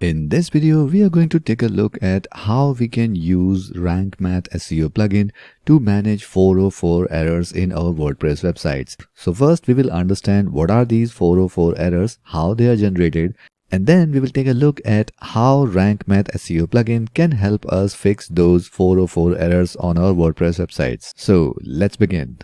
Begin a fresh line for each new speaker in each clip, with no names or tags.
In this video, we are going to take a look at how we can use Rank Math SEO plugin to manage 404 errors in our WordPress websites. So first, we will understand what are these 404 errors, how they are generated, and then we will take a look at how Rank Math SEO plugin can help us fix those 404 errors on our WordPress websites. So let's begin.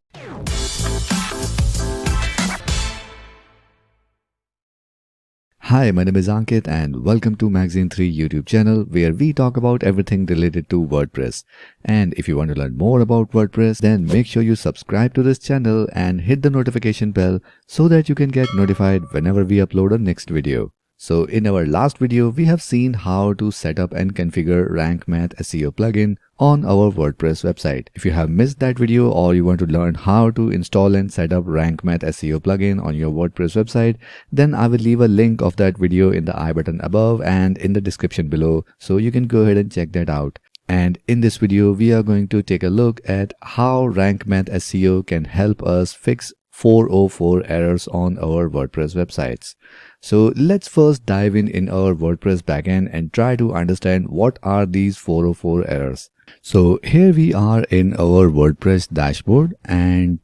Hi, my name is Ankit and welcome to Magazine 3 YouTube channel where we talk about everything related to WordPress. And if you want to learn more about WordPress, then make sure you subscribe to this channel and hit the notification bell so that you can get notified whenever we upload a next video. So in our last video, we have seen how to set up and configure Rank Math SEO plugin on our WordPress website. If you have missed that video or you want to learn how to install and set up Rank Math SEO plugin on your WordPress website, then I will leave a link of that video in the I button above and in the description below, so you can go ahead and check that out. And in this video, we are going to take a look at how Rank Math SEO can help us fix 404 errors on our WordPress websites. So let's first dive in our WordPress backend and try to understand what are these 404 errors. So here we are in our WordPress dashboard and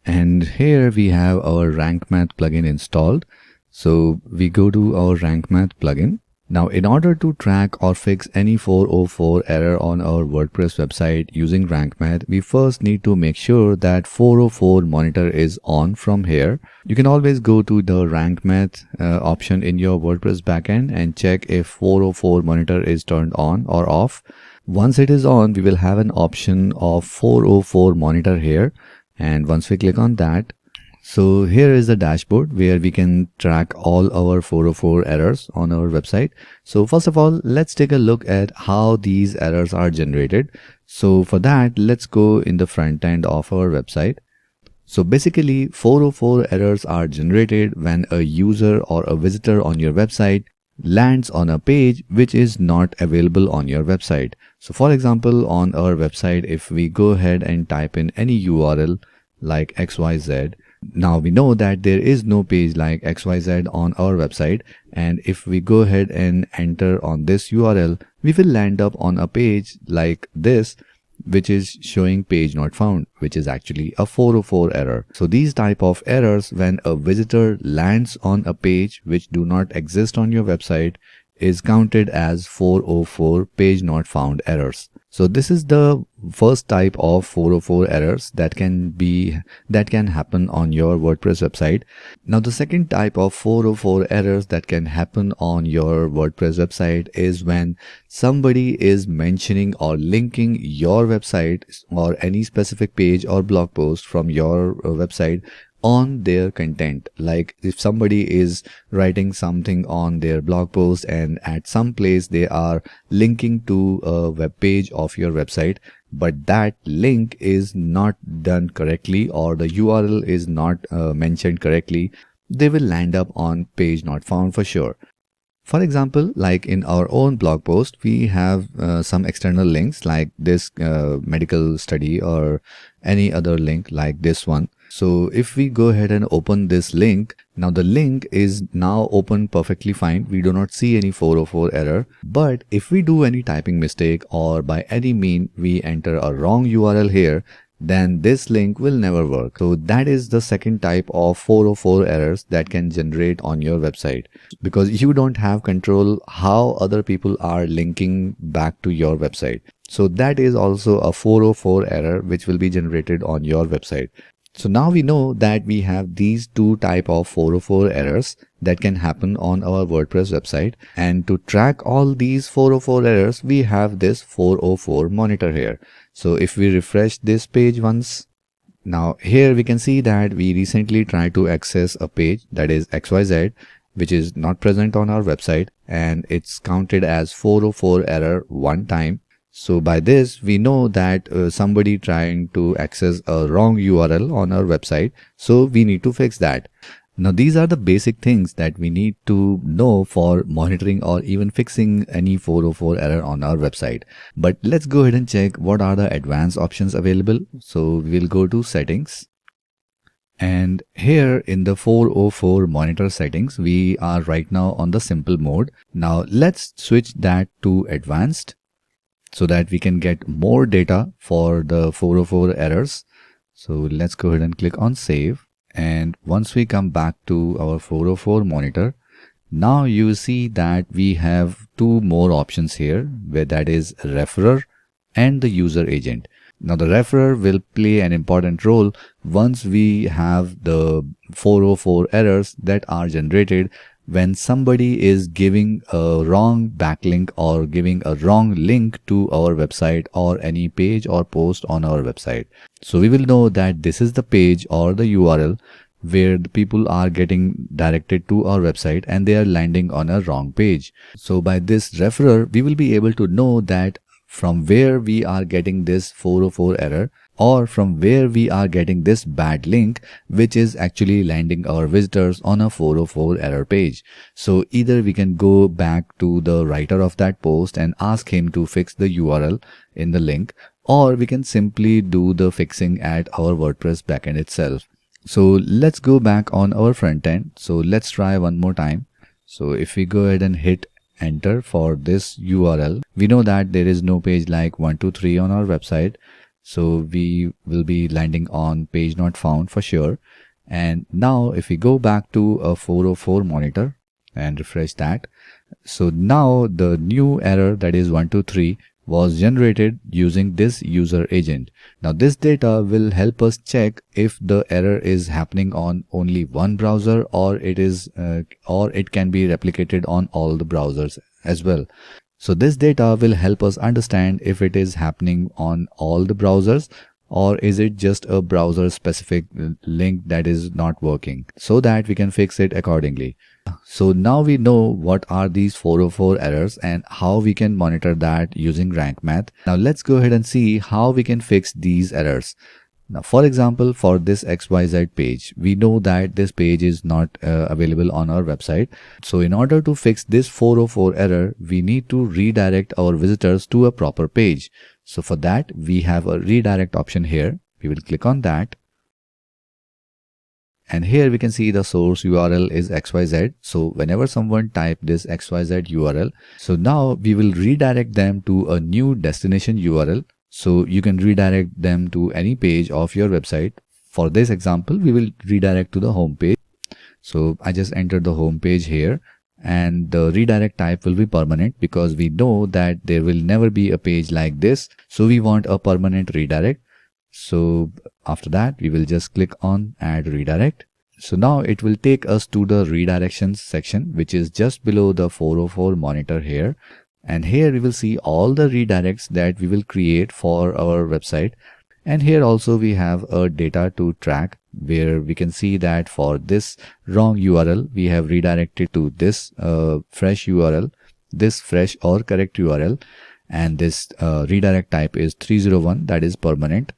here we have our Rank Math plugin installed. So we go to our Rank Math plugin. Now, in order to track or fix any 404 error on our WordPress website using Rank Math, we first need to make sure that 404 monitor is on from here. You can always go to the Rank Math option in your WordPress backend and check if 404 monitor is turned on or off. Once it is on, we will have an option of 404 monitor here. And once we click on that, so here is the dashboard where we can track all our 404 errors on our website. So first of all, let's take a look at how these errors are generated. So for that, let's go in the front end of our website. So basically 404 errors are generated when a user or a visitor on your website lands on a page which is not available on your website. So for example, on our website, if we go ahead and type in any URL like XYZ, now we know that there is no page like XYZ on our website, and if we go ahead and enter on this URL, we will land up on a page like this, which is showing page not found, which is actually a 404 error. So these type of errors when a visitor lands on a page which do not exist on your website is counted as 404 page not found errors. So this is the first type of 404 errors that can happen on your WordPress website. Now the second type of 404 errors that can happen on your WordPress website is when somebody is mentioning or linking your website or any specific page or blog post from your website on their content. Like if somebody is writing something on their blog post and at some place they are linking to a web page of your website, but that link is not done correctly or the URL is not mentioned correctly, they will land up on page not found for sure. For example, like in our own blog post, we have some external links like this medical study or any other link like this one. So if we go ahead and open this link, now the link is now open perfectly fine. We do not see any 404 error. But if we do any typing mistake or by any mean we enter a wrong URL here, then this link will never work. So that is the second type of 404 errors that can generate on your website, because you don't have control how other people are linking back to your website. So that is also a 404 error which will be generated on your website. So now we know that we have these two type of 404 errors that can happen on our WordPress website. And to track all these 404 errors, we have this 404 monitor here. So if we refresh this page once, now here we can see that we recently tried to access a page that is XYZ, which is not present on our website, and it's counted as 404 error one time. So by this, we know that somebody trying to access a wrong URL on our website. So we need to fix that. Now, these are the basic things that we need to know for monitoring or even fixing any 404 error on our website. But let's go ahead and check what are the advanced options available. So we'll go to settings. And here in the 404 monitor settings, we are right now on the simple mode. Now let's switch that to advanced so that we can get more data for the 404 errors. So let's go ahead and click on save. And once we come back to our 404 monitor, now you see that we have two more options here, where that is referrer and the user agent. Now the referrer will play an important role once we have the 404 errors that are generated when somebody is giving a wrong backlink or giving a wrong link to our website or any page or post on our website. So we will know that this is the page or the URL where the people are getting directed to our website and they are landing on a wrong page. So by this referrer, we will be able to know that from where we are getting this 404 error, or from where we are getting this bad link which is actually landing our visitors on a 404 error page. So either we can go back to the writer of that post and ask him to fix the URL in the link, or we can simply do the fixing at our WordPress backend itself. So let's go back on our front end. So let's try one more time. So if we go ahead and hit enter for this URL, we know that there is no page like 123 on our website. So we will be landing on page not found for sure. And now if we go back to a 404 monitor and refresh that, so now the new error, that is 123, was generated using this user agent. Now this data will help us check if the error is happening on only one browser, or it can be replicated on all the browsers as well. So this data will help us understand if it is happening on all the browsers, or is it just a browser specific link that is not working, so that we can fix it accordingly. So now we know what are these 404 errors and how we can monitor that using Rank Math. Now let's go ahead and see how we can fix these errors. Now, for example, for this XYZ page, we know that this page is not available on our website. So in order to fix this 404 error, we need to redirect our visitors to a proper page. So for that, we have a redirect option here. We will click on that. And here we can see the source URL is XYZ. So whenever someone type this XYZ URL, so now we will redirect them to a new destination URL. So you can redirect them to any page of your website. For this example, we will redirect to the home page. So I just entered the home page here, and the redirect type will be permanent because we know that there will never be a page like this. So we want a permanent redirect. So after that, we will just click on add redirect. So now it will take us to the redirections section, which is just below the 404 monitor here. And here we will see all the redirects that we will create for our website. And here also we have a data to track, where we can see that for this wrong URL, we have redirected to this fresh URL, this fresh or correct URL. And this redirect type is 301, that is permanent.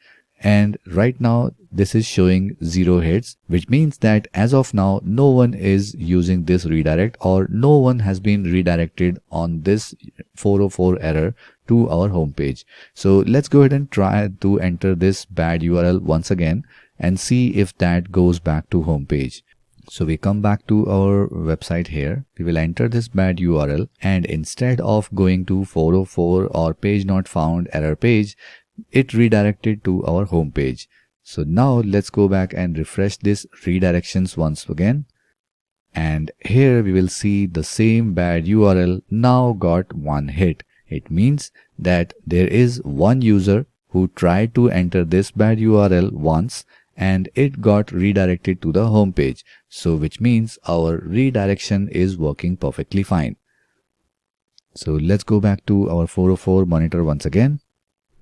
And right now this is showing 0 hits, which means that as of now, no one is using this redirect, or no one has been redirected on this 404 error to our home page. So let's go ahead and try to enter this bad URL once again and see if that goes back to home page. So we come back to our website here. We will enter this bad URL, and instead of going to 404 or page not found error page, it redirected to our home page. So now let's go back and refresh this redirections once again. And here we will see the same bad URL now got 1 hit. It means that there is one user who tried to enter this bad URL once and it got redirected to the home page. So which means our redirection is working perfectly fine. So let's go back to our 404 monitor once again.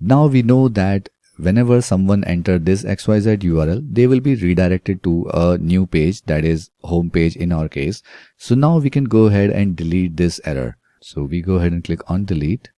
Now we know that whenever someone enters this XYZ URL, they will be redirected to a new page, that is home page in our case. So now we can go ahead and delete this error. So we go ahead and click on delete.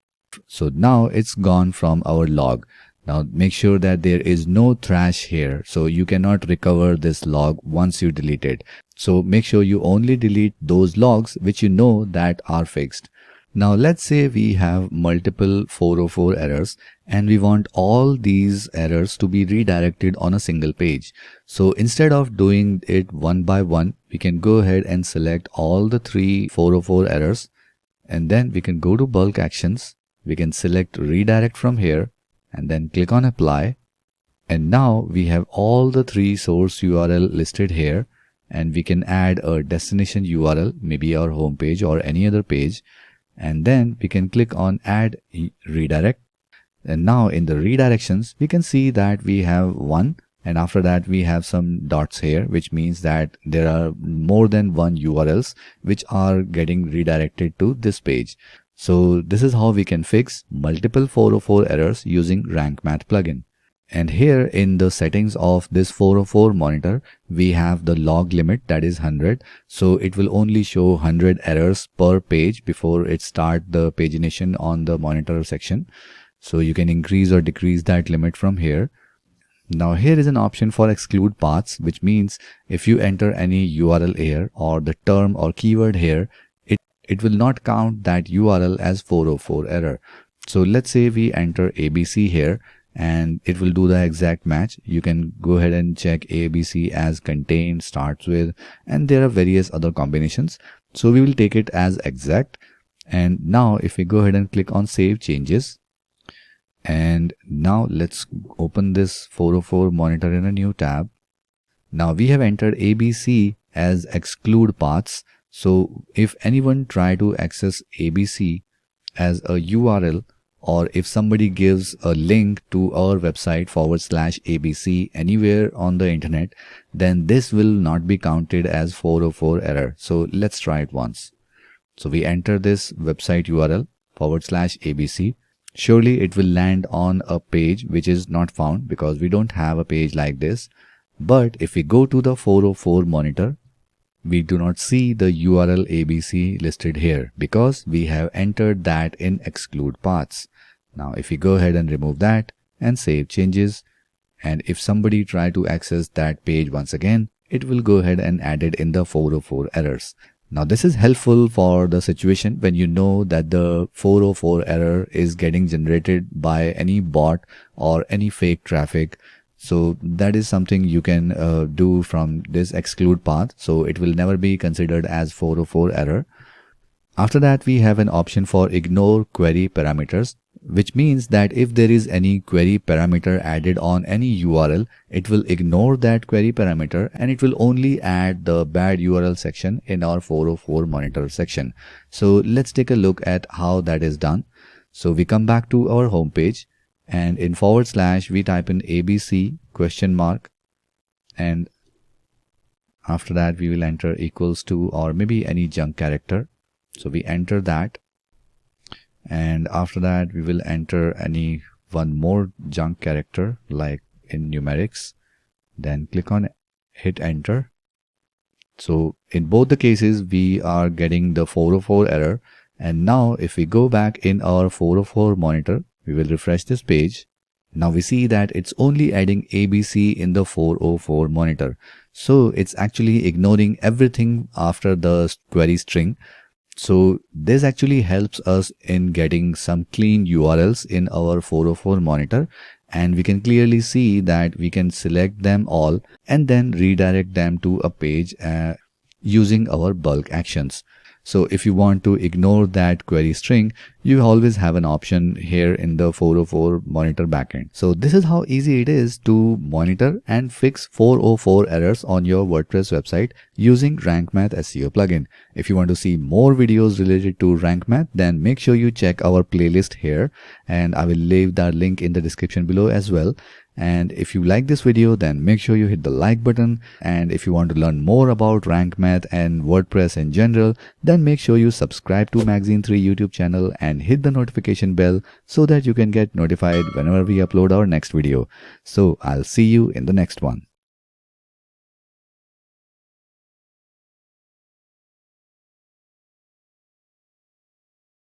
So now it's gone from our log. Now make sure that there is no trash here. So you cannot recover this log once you delete it. So make sure you only delete those logs which you know that are fixed. Now let's say we have multiple 404 errors and we want all these errors to be redirected on a single page. So instead of doing it one by one, we can go ahead and select all the three 404 errors, and then we can go to bulk actions. We can select redirect from here and then click on apply. And now we have all the three source URL listed here, and we can add a destination URL, maybe our home page or any other page. And then we can click on add redirect, and now in the redirections we can see that we have one, and after that we have some dots here, which means that there are more than one URLs which are getting redirected to this page. So this is how we can fix multiple 404 errors using Rank Math plugin. And here in the settings of this 404 monitor, we have the log limit, that is 100. So it will only show 100 errors per page before it start the pagination on the monitor section. So you can increase or decrease that limit from here. Now here is an option for exclude paths, which means if you enter any URL here or the term or keyword here, it will not count that URL as 404 error. So let's say we enter ABC here, and it will do the exact match. You can go ahead and check ABC as contained, starts with, and there are various other combinations. So we will take it as exact. And now if we go ahead and click on save changes, and now let's open this 404 monitor in a new tab. Now we have entered ABC as exclude paths. So if anyone try to access ABC as a URL, or if somebody gives a link to our website /ABC anywhere on the internet, then this will not be counted as 404 error. So let's try it once. So we enter this website URL /ABC. Surely it will land on a page which is not found because we don't have a page like this. But if we go to the 404 monitor, we do not see the URL ABC listed here because we have entered that in exclude paths. Now if we go ahead and remove that and save changes, and if somebody try to access that page once again, it will go ahead and add it in the 404 errors. Now this is helpful for the situation when you know that the 404 error is getting generated by any bot or any fake traffic. So that is something you can do from this exclude path. So it will never be considered as 404 error. After that, we have an option for ignore query parameters, which means that if there is any query parameter added on any URL, it will ignore that query parameter and it will only add the bad URL section in our 404 monitor section. So let's take a look at how that is done. So we come back to our home page, and in / we type in ABC ? And after that we will enter equals to or maybe any junk character. So we enter that, and after that we will enter any one more junk character like in numerics, then click on hit enter. So in both the cases we are getting the 404 error. And now if we go back in our 404 monitor, we will refresh this page. Now we see that it's only adding ABC in the 404 monitor. So it's actually ignoring everything after the query string. So this actually helps us in getting some clean URLs in our 404 monitor, and we can clearly see that we can select them all and then redirect them to a page using our bulk actions. So if you want to ignore that query string, you always have an option here in the 404 monitor backend. So this is how easy it is to monitor and fix 404 errors on your WordPress website using Rank Math SEO plugin. If you want to see more videos related to Rank Math, then make sure you check our playlist here, and I will leave that link in the description below as well. And if you like this video, then make sure you hit the like button. And if you want to learn more about Rank Math and WordPress in general, then make sure you subscribe to Magazine 3 YouTube channel and hit the notification bell so that you can get notified whenever we upload our next video. So I'll see you in the next one.